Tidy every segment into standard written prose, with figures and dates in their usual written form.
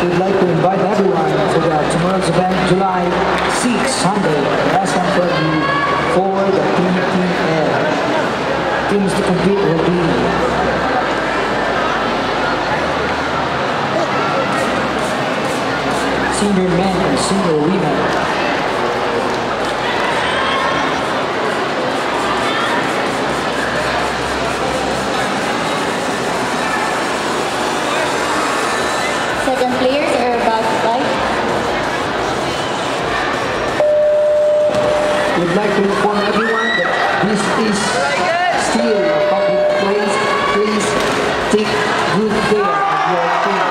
would like to invite everyone to tomorrow's event, July 6, Sunday, at SM Fairview for the PTL. Teams to compete will be senior men and senior women. Second players are about to fight. We'd like to inform everyone that this is still a public place. Please take good care of your things.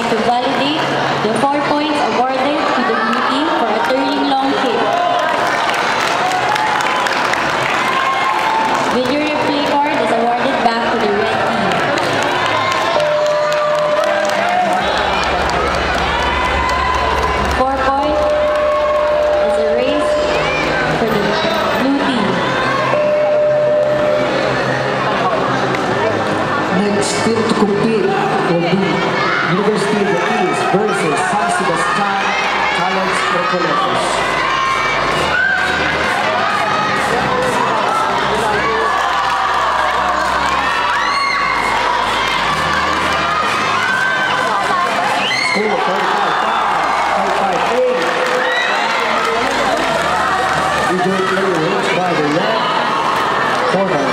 To validate the 4 points awarded to the blue team for a turning long kick. Video replay card is awarded back to the red team. 4 points is erased for the blue team. Next team to compete will be University of the East versus San Sebastian College Recoletos. Score 45-8. Video play reached by the red corner.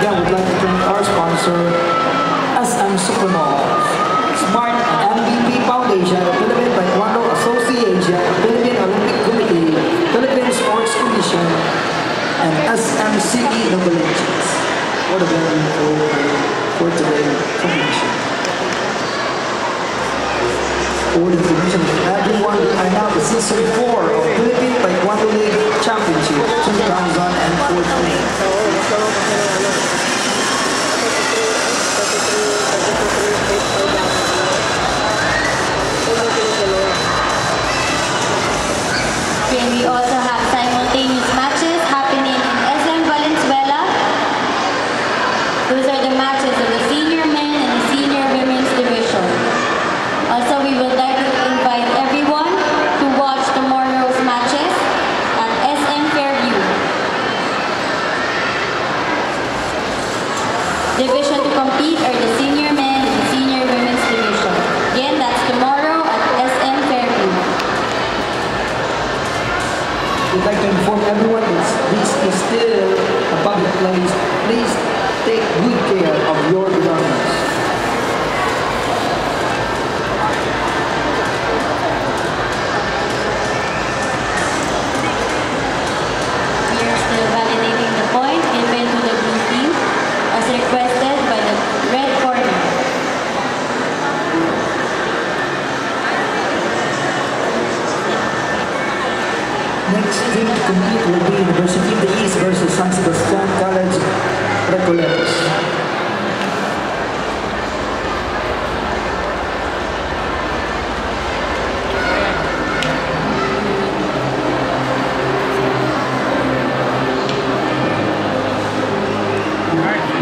Again, we'd like to thank our sponsor, SM Supermalls, Smart and MVP Foundation, Philippine Taekwondo Association, Philippine Olympic Committee, Philippine Sports Commission, and SMCE Nobility for the venue for today's competition. For the information of everyone, we are now the Season 4 of Philippine Taekwondo League Championship 2014. And we also have simultaneous matches happening in SM Valenzuela. Those are the matches of the senior men and the senior women's division. Also, we would like to invite everyone to watch tomorrow's matches at SM Fairview. Division to compete are the senior men and the senior women's division. Again, that's tomorrow at SM Fairview. We'd like to inform everyone that this is still a public place. Please take good care of your belongings. We are Next team to compete will be University of the East versus San Sebastian College Recoletos. Alright.